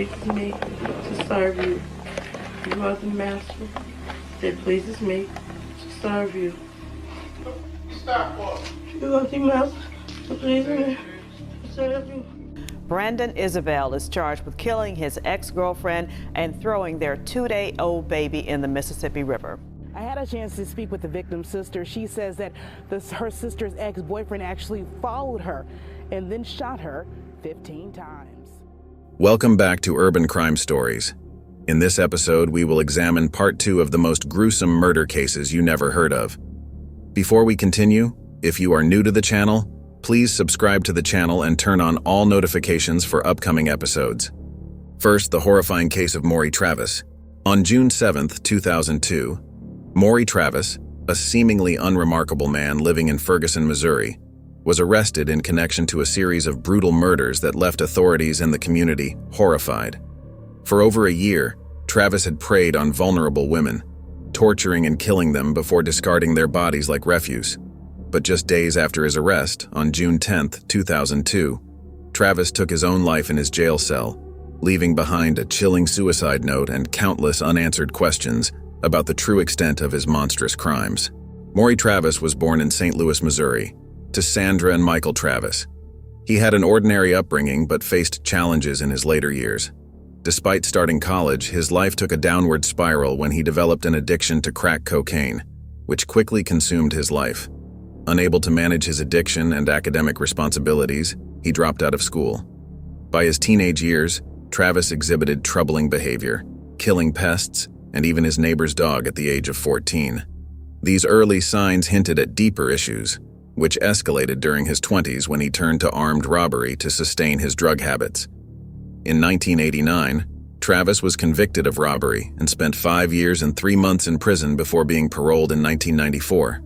pleases me to serve you. You are the master that pleases me to serve you. Stop what? You are the master that pleases me to serve you. Brandon Isabel is charged with killing his ex-girlfriend and throwing their 2-day-old baby in the Mississippi River. I had a chance to speak with the victim's sister. She says that her sister's ex-boyfriend actually followed her and then shot her 15 times. Welcome back to Urban Crime Stories. In this episode, we will examine part 2 of the most gruesome murder cases you never heard of. Before we continue, if you are new to the channel, please subscribe to the channel and turn on all notifications for upcoming episodes. First, the horrifying case of Maury Travis. On June 7, 2002, Maury Travis, a seemingly unremarkable man living in Ferguson, Missouri, was arrested in connection to a series of brutal murders that left authorities and the community horrified. For over a year, Travis had preyed on vulnerable women, torturing and killing them before discarding their bodies like refuse. But just days after his arrest, on June 10, 2002, Travis took his own life in his jail cell, leaving behind a chilling suicide note and countless unanswered questions about the true extent of his monstrous crimes. Maury Travis was born in St. Louis, Missouri, to Sandra and Michael Travis. He had an ordinary upbringing but faced challenges in his later years. Despite starting college, his life took a downward spiral when he developed an addiction to crack cocaine, which quickly consumed his life. Unable to manage his addiction and academic responsibilities, he dropped out of school. By his teenage years, Travis exhibited troubling behavior, killing pests, and even his neighbor's dog at the age of 14. These early signs hinted at deeper issues, which escalated during his 20s when he turned to armed robbery to sustain his drug habits. In 1989, Travis was convicted of robbery and spent 5 years and 3 months in prison before being paroled in 1994.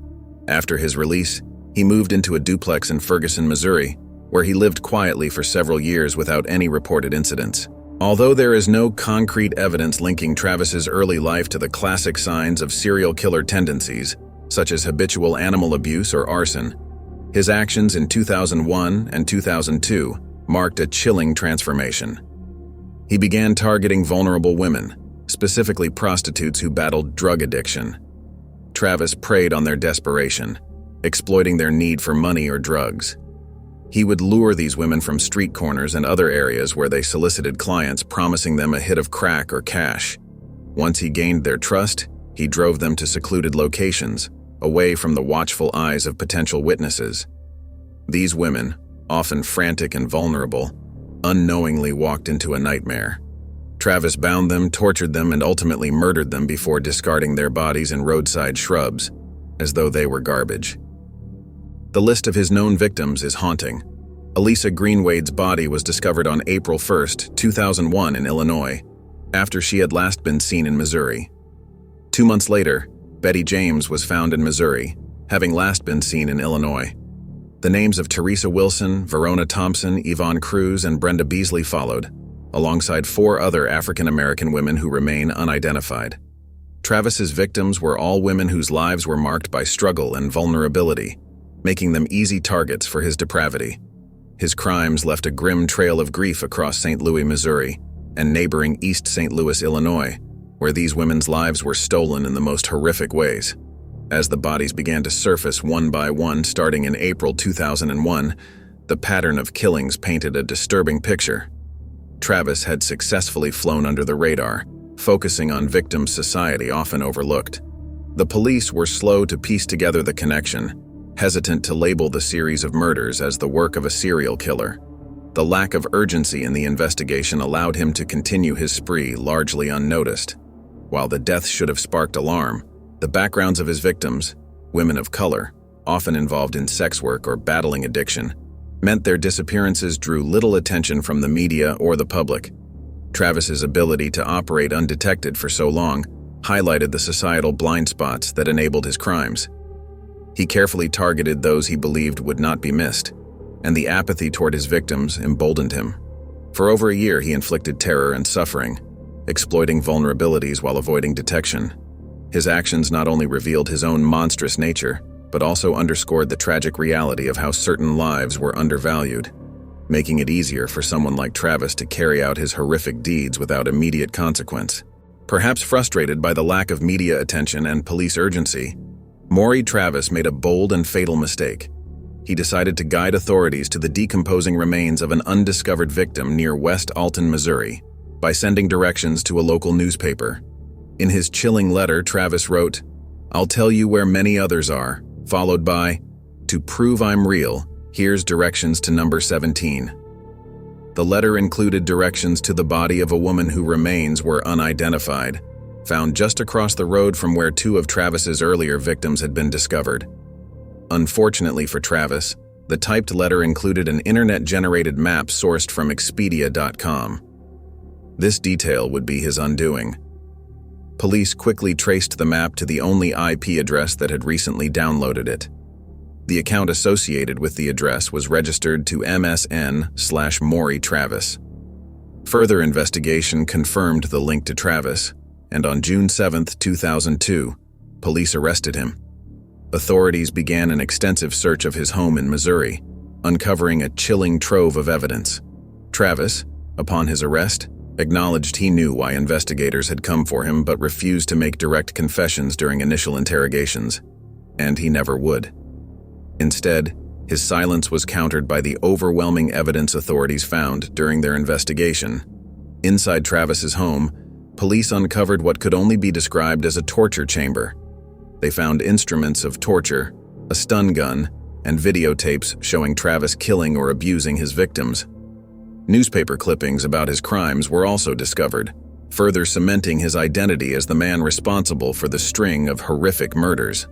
After his release, he moved into a duplex in Ferguson, Missouri, where he lived quietly for several years without any reported incidents. Although there is no concrete evidence linking Travis's early life to the classic signs of serial killer tendencies, such as habitual animal abuse or arson, his actions in 2001 and 2002 marked a chilling transformation. He began targeting vulnerable women, specifically prostitutes who battled drug addiction. Travis preyed on their desperation, exploiting their need for money or drugs. He would lure these women from street corners and other areas where they solicited clients, promising them a hit of crack or cash. Once he gained their trust, he drove them to secluded locations, away from the watchful eyes of potential witnesses. These women, often frantic and vulnerable, unknowingly walked into a nightmare. Travis bound them, tortured them, and ultimately murdered them before discarding their bodies in roadside shrubs, as though they were garbage. The list of his known victims is haunting. Elisa Greenwade's body was discovered on April 1, 2001 in Illinois, after she had last been seen in Missouri. 2 months later, Betty James was found in Missouri, having last been seen in Illinois. The names of Teresa Wilson, Verona Thompson, Yvonne Cruz, and Brenda Beasley followed, alongside 4 other African-American women who remain unidentified. Travis's victims were all women whose lives were marked by struggle and vulnerability, making them easy targets for his depravity. His crimes left a grim trail of grief across St. Louis, Missouri, and neighboring East St. Louis, Illinois, where these women's lives were stolen in the most horrific ways. As the bodies began to surface one by one starting in April 2001, the pattern of killings painted a disturbing picture. Travis had successfully flown under the radar, focusing on victims society often overlooked. The police were slow to piece together the connection, hesitant to label the series of murders as the work of a serial killer. The lack of urgency in the investigation allowed him to continue his spree largely unnoticed. While the deaths should have sparked alarm, the backgrounds of his victims, women of color, often involved in sex work or battling addiction, meant their disappearances drew little attention from the media or the public. Travis's ability to operate undetected for so long highlighted the societal blind spots that enabled his crimes. He carefully targeted those he believed would not be missed, and the apathy toward his victims emboldened him. For over a year, he inflicted terror and suffering, exploiting vulnerabilities while avoiding detection. His actions not only revealed his own monstrous nature, but also underscored the tragic reality of how certain lives were undervalued. making it easier for someone like Travis to carry out his horrific deeds without immediate consequence. Perhaps frustrated by the lack of media attention and police urgency, Maury Travis made a bold and fatal mistake. He decided to guide authorities to the decomposing remains of an undiscovered victim near West Alton, Missouri, by sending directions to a local newspaper. In his chilling letter, Travis wrote, "I'll tell you where many others are," followed by, "To prove I'm real, here's directions to number 17. The letter included directions to the body of a woman whose remains were unidentified, found just across the road from where two of Travis's earlier victims had been discovered. Unfortunately for Travis, the typed letter included an internet-generated map sourced from Expedia.com. This detail would be his undoing. Police quickly traced the map to the only IP address that had recently downloaded it. The account associated with the address was registered to MSN/Maury Travis. Further investigation confirmed the link to Travis, and on June 7, 2002, police arrested him. Authorities began an extensive search of his home in Missouri, uncovering a chilling trove of evidence. Travis, upon his arrest, acknowledged he knew why investigators had come for him but refused to make direct confessions during initial interrogations, and he never would. Instead, his silence was countered by the overwhelming evidence authorities found during their investigation. Inside Travis's home, police uncovered what could only be described as a torture chamber. They found instruments of torture, a stun gun, and videotapes showing Travis killing or abusing his victims. Newspaper clippings about his crimes were also discovered, further cementing his identity as the man responsible for the string of horrific murders.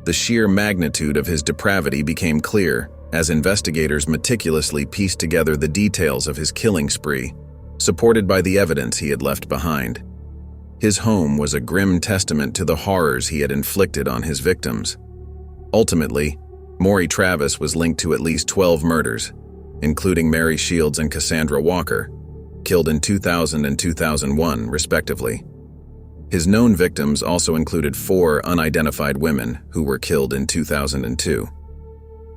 The sheer magnitude of his depravity became clear as investigators meticulously pieced together the details of his killing spree, supported by the evidence he had left behind. His home was a grim testament to the horrors he had inflicted on his victims. Ultimately, Maury Travis was linked to at least 12 murders, including Mary Shields and Cassandra Walker, killed in 2000 and 2001, respectively. His known victims also included 4 unidentified women who were killed in 2002.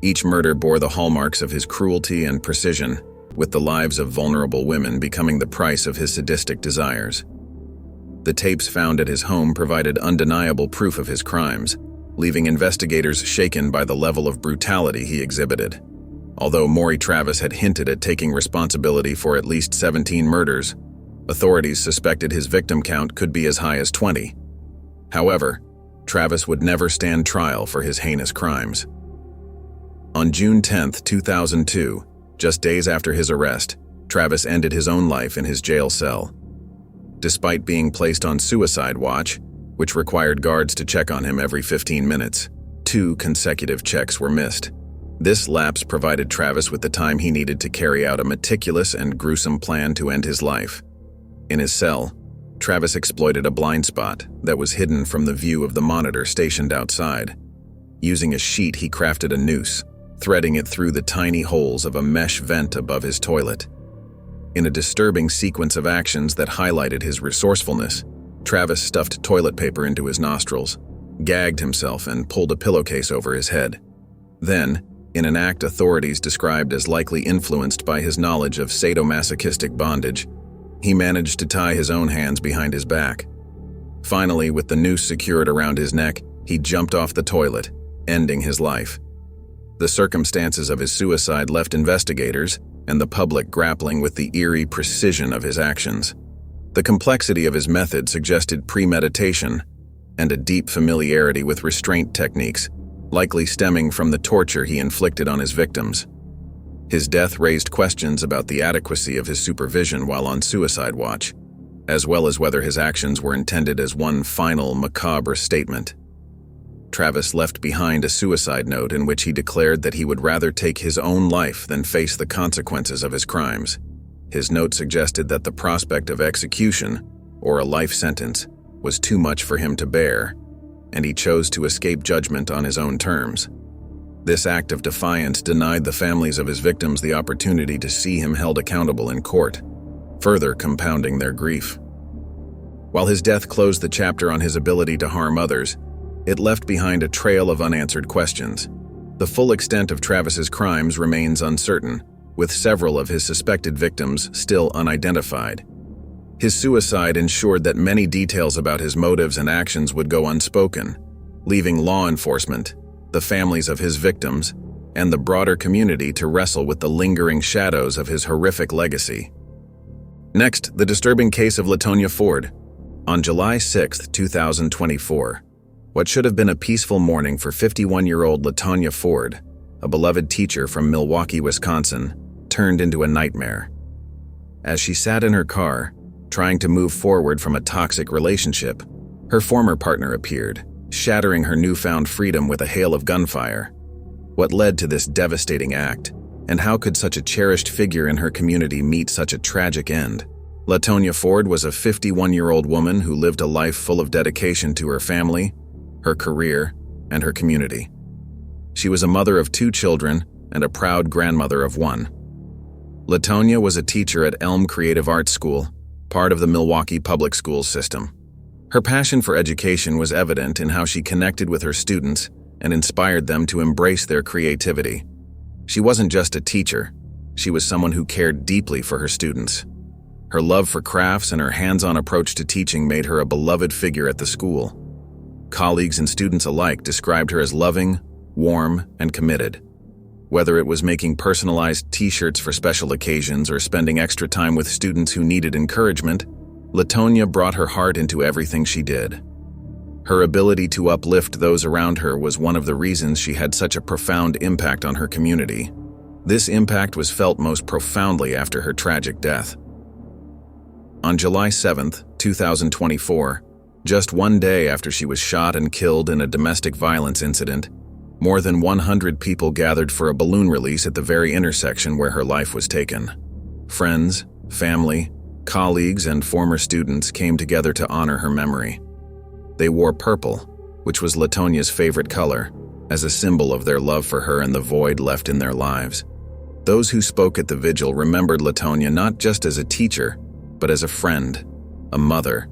Each murder bore the hallmarks of his cruelty and precision, with the lives of vulnerable women becoming the price of his sadistic desires. The tapes found at his home provided undeniable proof of his crimes, leaving investigators shaken by the level of brutality he exhibited. Although Maury Travis had hinted at taking responsibility for at least 17 murders, authorities suspected his victim count could be as high as 20. However, Travis would never stand trial for his heinous crimes. On June 10, 2002, just days after his arrest, Travis ended his own life in his jail cell. Despite being placed on suicide watch, which required guards to check on him every 15 minutes, 2 consecutive checks were missed. This lapse provided Travis with the time he needed to carry out a meticulous and gruesome plan to end his life. In his cell, Travis exploited a blind spot that was hidden from the view of the monitor stationed outside. Using a sheet, he crafted a noose, threading it through the tiny holes of a mesh vent above his toilet. In a disturbing sequence of actions that highlighted his resourcefulness, Travis stuffed toilet paper into his nostrils, gagged himself, and pulled a pillowcase over his head. Then, in an act authorities described as likely influenced by his knowledge of sadomasochistic bondage, he managed to tie his own hands behind his back. Finally, with the noose secured around his neck, he jumped off the toilet, ending his life. The circumstances of his suicide left investigators and the public grappling with the eerie precision of his actions. The complexity of his method suggested premeditation and a deep familiarity with restraint techniques, likely stemming from the torture he inflicted on his victims. His death raised questions about the adequacy of his supervision while on suicide watch, as well as whether his actions were intended as one final macabre statement. Travis left behind a suicide note in which he declared that he would rather take his own life than face the consequences of his crimes. His note suggested that the prospect of execution, or a life sentence, was too much for him to bear, and he chose to escape judgment on his own terms. This act of defiance denied the families of his victims the opportunity to see him held accountable in court, further compounding their grief. While his death closed the chapter on his ability to harm others, it left behind a trail of unanswered questions. The full extent of Travis's crimes remains uncertain, with several of his suspected victims still unidentified. His suicide ensured that many details about his motives and actions would go unspoken, leaving law enforcement, the families of his victims, and the broader community to wrestle with the lingering shadows of his horrific legacy. Next, the disturbing case of Latonia Ford. On July 6, 2024, what should have been a peaceful morning for 51-year-old Latonia Ford, a beloved teacher from Milwaukee, Wisconsin, turned into a nightmare. As she sat in her car, trying to move forward from a toxic relationship, her former partner appeared, shattering her newfound freedom with a hail of gunfire. What led to this devastating act, and how could such a cherished figure in her community meet such a tragic end? Latonia Ford was a 51-year-old woman who lived a life full of dedication to her family, her career, and her community. She was a mother of 2 children and a proud grandmother of 1. Latonia was a teacher at Elm Creative Arts School, part of the Milwaukee public schools system. Her passion for education was evident in how she connected with her students and inspired them to embrace their creativity. She wasn't just a teacher, she was someone who cared deeply for her students. Her love for crafts and her hands-on approach to teaching made her a beloved figure at the school. Colleagues and students alike described her as loving, warm, and committed. Whether it was making personalized t-shirts for special occasions or spending extra time with students who needed encouragement, Latonia brought her heart into everything she did. Her ability to uplift those around her was one of the reasons she had such a profound impact on her community. This impact was felt most profoundly after her tragic death. On July 7, 2024, just one day after she was shot and killed in a domestic violence incident, more than 100 people gathered for a balloon release at the very intersection where her life was taken. Friends, family, colleagues, and former students came together to honor her memory. They wore purple, which was Latonia's favorite color, as a symbol of their love for her and the void left in their lives. Those who spoke at the vigil remembered Latonia not just as a teacher, but as a friend, a mother,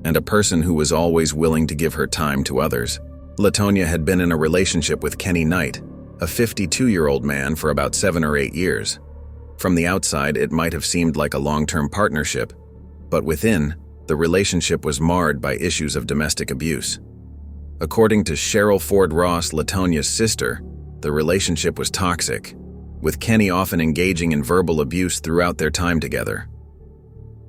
and a person who was always willing to give her time to others. Latonia had been in a relationship with Kenny Knight, a 52-year-old man, for about 7 or 8 years. From the outside, it might have seemed like a long-term partnership, but within, the relationship was marred by issues of domestic abuse. According to Cheryl Ford Ross, Latonia's sister, the relationship was toxic, with Kenny often engaging in verbal abuse throughout their time together.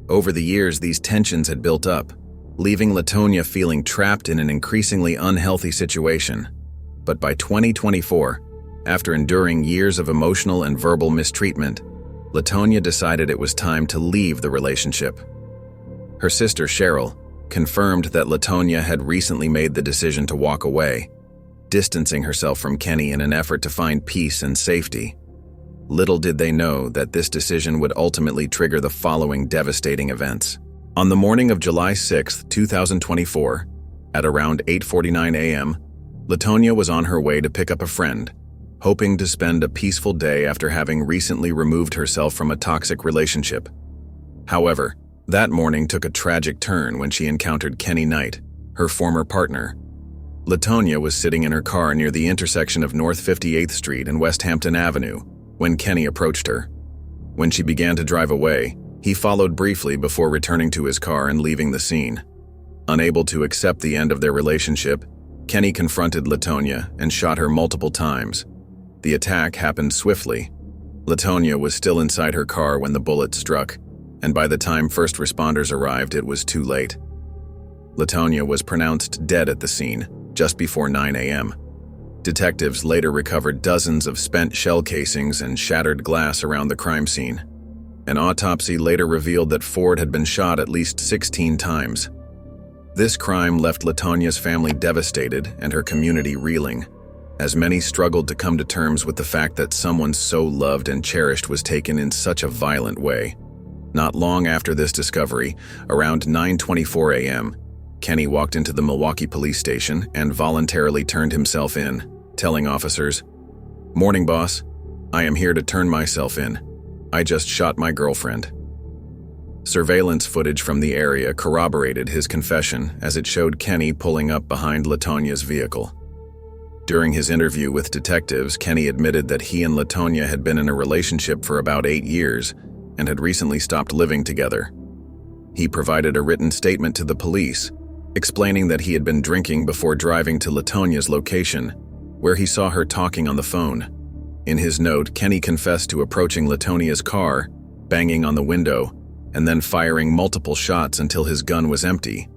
Over the years, these tensions had built up, leaving Latonia feeling trapped in an increasingly unhealthy situation. But by 2024, after enduring years of emotional and verbal mistreatment, Latonia decided it was time to leave the relationship. Her sister Cheryl confirmed that Latonia had recently made the decision to walk away, distancing herself from Kenny in an effort to find peace and safety. Little did they know that this decision would ultimately trigger the following devastating events. On the morning of July 6, 2024, at around 8:49 a.m., Latonia was on her way to pick up a friend, hoping to spend a peaceful day after having recently removed herself from a toxic relationship. However, that morning took a tragic turn when she encountered Kenny Knight, her former partner. Latonia was sitting in her car near the intersection of North 58th Street and West Hampton Avenue when Kenny approached her. When she began to drive away, he followed briefly before returning to his car and leaving the scene. Unable to accept the end of their relationship, Kenny confronted Latonia and shot her multiple times. The attack happened swiftly. Latonia was still inside her car when the bullet struck, and by the time first responders arrived, it was too late. Latonia was pronounced dead at the scene just before 9 a.m. Detectives later recovered dozens of spent shell casings and shattered glass around the crime scene. An autopsy later revealed that Ford had been shot at least 16 times. This crime left Latonia's family devastated and her community reeling, as many struggled to come to terms with the fact that someone so loved and cherished was taken in such a violent way. Not long after this discovery, around 9:24 a.m., Kenny walked into the Milwaukee police station and voluntarily turned himself in, telling officers, "Morning, boss. I am here to turn myself in. I just shot my girlfriend." Surveillance footage from the area corroborated his confession as it showed Kenny pulling up behind Latonia's vehicle. During his interview with detectives, Kenny admitted that he and Latonia had been in a relationship for about 8 years and had recently stopped living together. He provided a written statement to the police, explaining that he had been drinking before driving to Latonia's location, where he saw her talking on the phone. In his note, Kenny confessed to approaching Latonia's car, banging on the window, and then firing multiple shots until his gun was empty.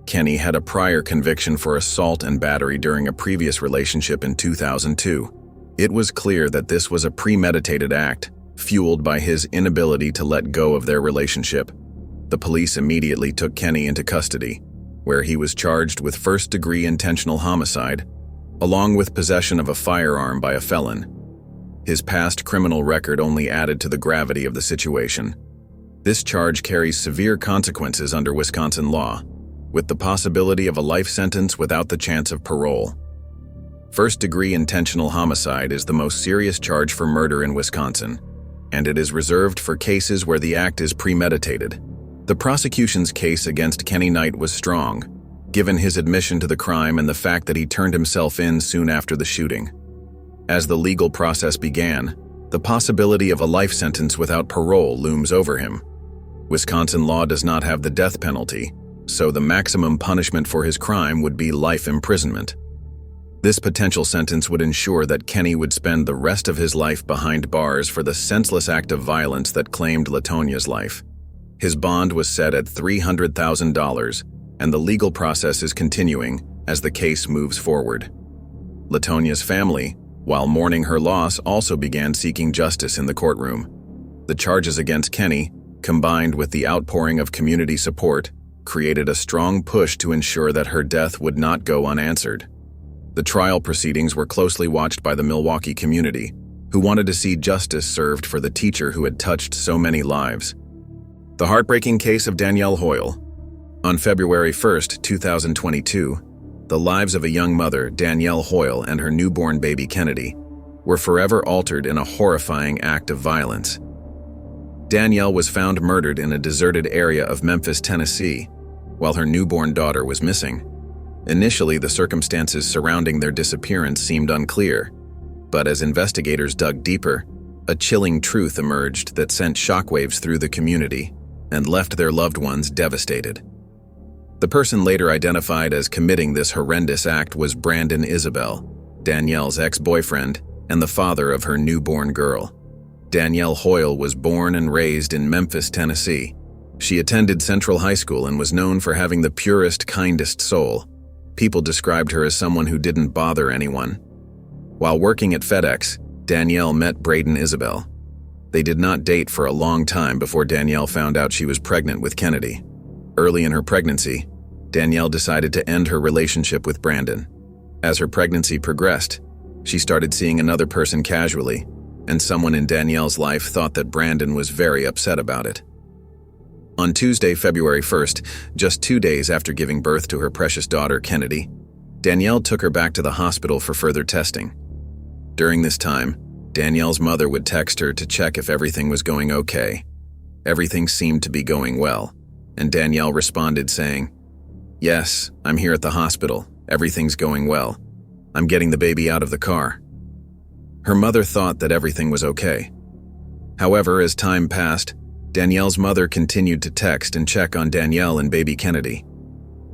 Kenny had a prior conviction for assault and battery during a previous relationship in 2002. It was clear that this was a premeditated act, fueled by his inability to let go of their relationship. The police immediately took Kenny into custody, where he was charged with first-degree intentional homicide, along with possession of a firearm by a felon. His past criminal record only added to the gravity of the situation. This charge carries severe consequences under Wisconsin law, with the possibility of a life sentence without the chance of parole. First-degree intentional homicide is the most serious charge for murder in Wisconsin, and it is reserved for cases where the act is premeditated. The prosecution's case against Kenny Knight was strong, given his admission to the crime and the fact that he turned himself in soon after the shooting. As the legal process began, the possibility of a life sentence without parole looms over him. Wisconsin law does not have the death penalty, so the maximum punishment for his crime would be life imprisonment. This potential sentence would ensure that Kenny would spend the rest of his life behind bars for the senseless act of violence that claimed Latonia's life. His bond was set at $300,000, and the legal process is continuing as the case moves forward. Latonia's family, while mourning her loss, also began seeking justice in the courtroom. The charges against Kenny, combined with the outpouring of community support, created a strong push to ensure that her death would not go unanswered. The trial proceedings were closely watched by the Milwaukee community, who wanted to see justice served for the teacher who had touched so many lives. The heartbreaking case of Danielle Hoyle. On February 1st, 2022, the lives of a young mother, Danielle Hoyle, and her newborn baby Kennedy, were forever altered in a horrifying act of violence. Danielle was found murdered in a deserted area of Memphis, Tennessee, while her newborn daughter was missing. Initially, the circumstances surrounding their disappearance seemed unclear, but as investigators dug deeper, a chilling truth emerged that sent shockwaves through the community and left their loved ones devastated. The person later identified as committing this horrendous act was Brandon Isabel, Danielle's ex-boyfriend and the father of her newborn girl. Danielle Hoyle was born and raised in Memphis, Tennessee. She attended Central High School and was known for having the purest, kindest soul. People described her as someone who didn't bother anyone. While working at FedEx, Danielle met Braden Isabel. They did not date for a long time before Danielle found out she was pregnant with Kennedy. Early in her pregnancy, Danielle decided to end her relationship with Brandon. As her pregnancy progressed, she started seeing another person casually, and someone in Danielle's life thought that Brandon was very upset about it. On Tuesday, February 1st, just 2 days after giving birth to her precious daughter, Kennedy, Danielle took her back to the hospital for further testing. During this time, Danielle's mother would text her to check if everything was going okay. Everything seemed to be going well, and Danielle responded saying, "Yes, I'm here at the hospital. Everything's going well. I'm getting the baby out of the car." Her mother thought that everything was okay. However, as time passed, Danielle's mother continued to text and check on Danielle and baby Kennedy.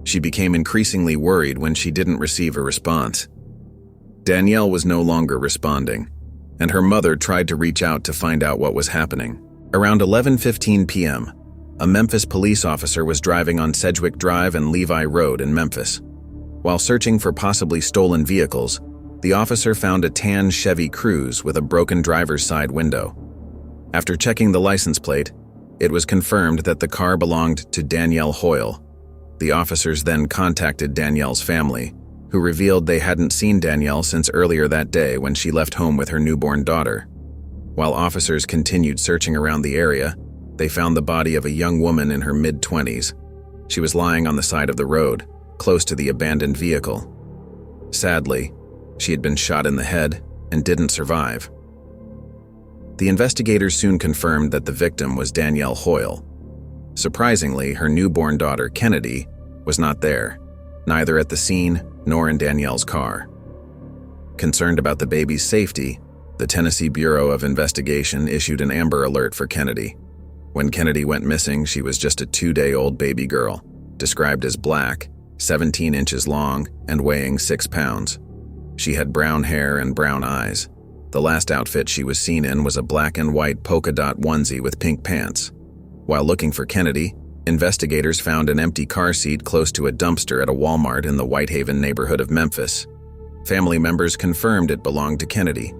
She became increasingly worried when she didn't receive a response. Danielle was no longer responding, and her mother tried to reach out to find out what was happening. Around 11:15 p.m., a Memphis police officer was driving on Sedgwick Drive and Levi Road in Memphis. While searching for possibly stolen vehicles, the officer found a tan Chevy Cruze with a broken driver's side window. After checking the license plate, it was confirmed that the car belonged to Danielle Hoyle. The officers then contacted Danielle's family, who revealed they hadn't seen Danielle since earlier that day when she left home with her newborn daughter. While officers continued searching around the area, they found the body of a young woman in her mid-20s. She was lying on the side of the road, close to the abandoned vehicle. Sadly, she had been shot in the head and didn't survive. The investigators soon confirmed that the victim was Danielle Hoyle. Surprisingly, her newborn daughter, Kennedy, was not there, neither at the scene nor in Danielle's car. Concerned about the baby's safety, the Tennessee Bureau of Investigation issued an Amber Alert for Kennedy. When Kennedy went missing, she was just a 2-day-old baby girl, described as black, 17 inches long, and weighing 6 pounds. She had brown hair and brown eyes. The last outfit she was seen in was a black and white polka dot onesie with pink pants. While looking for Kennedy, investigators found an empty car seat close to a dumpster at a Walmart in the Whitehaven neighborhood of Memphis. Family members confirmed it belonged to Kennedy.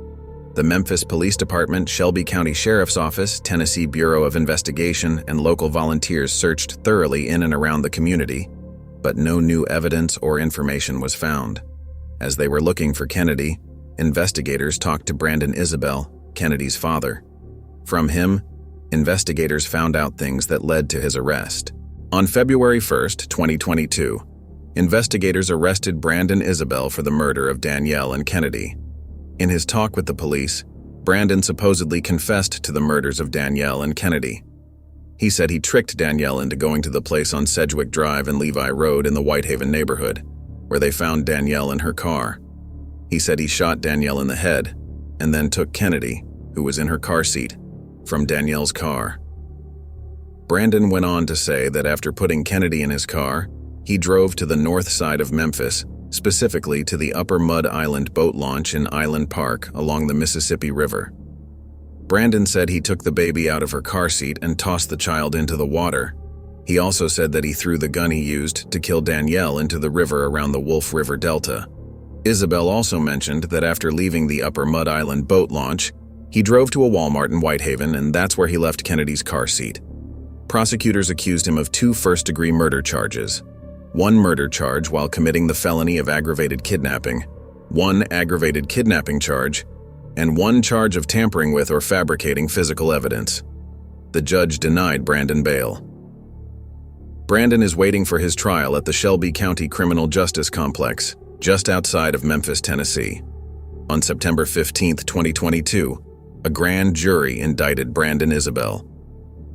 The Memphis Police Department, Shelby County Sheriff's Office, Tennessee Bureau of Investigation, and local volunteers searched thoroughly in and around the community, but no new evidence or information was found. As they were looking for Kennedy, investigators talked to Brandon Isabel, Kennedy's father. From him, investigators found out things that led to his arrest. On February 1st, 2022, investigators arrested Brandon Isabel for the murder of Danielle and Kennedy. In his talk with the police, Brandon supposedly confessed to the murders of Danielle and Kennedy. He said he tricked Danielle into going to the place on Sedgwick Drive and Levi Road in the Whitehaven neighborhood, where they found Danielle in her car. He said he shot Danielle in the head and then took Kennedy, who was in her car seat, from Danielle's car. Brandon went on to say that after putting Kennedy in his car, he drove to the north side of Memphis, specifically to the Upper Mud Island boat launch in Island Park along the Mississippi River. Brandon said he took the baby out of her car seat and tossed the child into the water. He also said that he threw the gun he used to kill Danielle into the river around the Wolf River Delta. Isabel also mentioned that after leaving the Upper Mud Island boat launch, he drove to a Walmart in Whitehaven, and that's where he left Kennedy's car seat. Prosecutors accused him of 2 first-degree murder charges: 1 murder charge while committing the felony of aggravated kidnapping, 1 aggravated kidnapping charge, and 1 charge of tampering with or fabricating physical evidence. The judge denied Brandon bail. Brandon is waiting for his trial at the Shelby County Criminal Justice Complex, just outside of Memphis, Tennessee. On September 15, 2022, a grand jury indicted Brandon Isabel.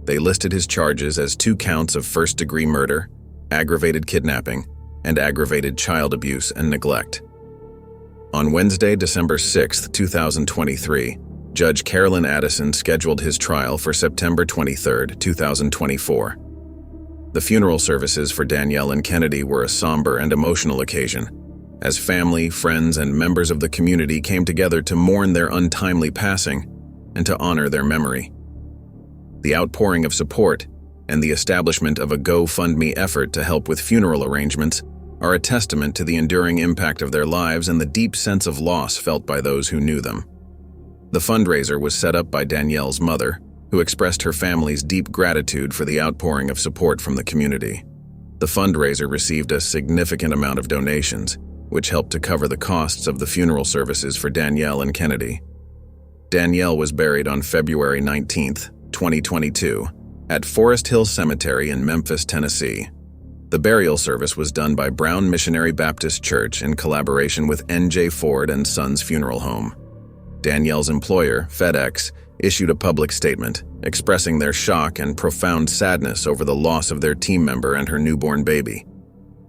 They listed his charges as 2 counts of first-degree murder, aggravated kidnapping, and aggravated child abuse and neglect. On Wednesday, December 6, 2023, Judge Carolyn Addison scheduled his trial for September 23, 2024. The funeral services for Danielle and Kennedy were a somber and emotional occasion, as family, friends, and members of the community came together to mourn their untimely passing and to honor their memory. The outpouring of support and the establishment of a GoFundMe effort to help with funeral arrangements are a testament to the enduring impact of their lives and the deep sense of loss felt by those who knew them. The fundraiser was set up by Danielle's mother, who expressed her family's deep gratitude for the outpouring of support from the community. The fundraiser received a significant amount of donations, which helped to cover the costs of the funeral services for Danielle and Kennedy. Danielle was buried on February 19, 2022, at Forest Hill Cemetery in Memphis, Tennessee. The burial service was done by Brown Missionary Baptist Church in collaboration with N.J. Ford and Sons Funeral Home. Danielle's employer, FedEx, issued a public statement expressing their shock and profound sadness over the loss of their team member and her newborn baby.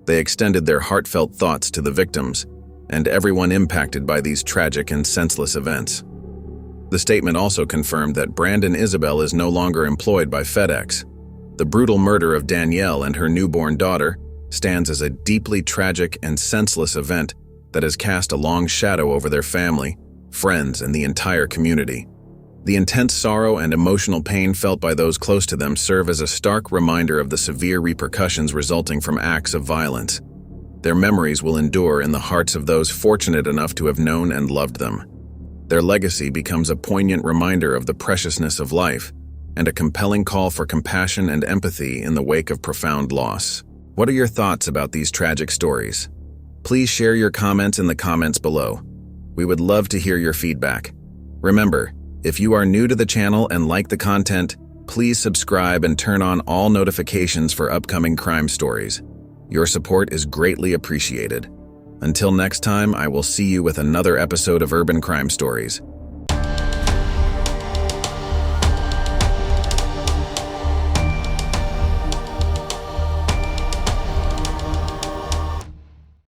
They extended their heartfelt thoughts to the victims and everyone impacted by these tragic and senseless events. The statement also confirmed that Brandon Isabel is no longer employed by FedEx. The brutal murder of Danielle and her newborn daughter stands as a deeply tragic and senseless event that has cast a long shadow over their family, friends, and the entire community. The intense sorrow and emotional pain felt by those close to them serve as a stark reminder of the severe repercussions resulting from acts of violence. Their memories will endure in the hearts of those fortunate enough to have known and loved them. Their legacy becomes a poignant reminder of the preciousness of life and a compelling call for compassion and empathy in the wake of profound loss. What are your thoughts about these tragic stories? Please share your comments in the comments below. We would love to hear your feedback. Remember, if you are new to the channel and like the content, please subscribe and turn on all notifications for upcoming crime stories. Your support is greatly appreciated. Until next time, I will see you with another episode of Urban Crime Stories.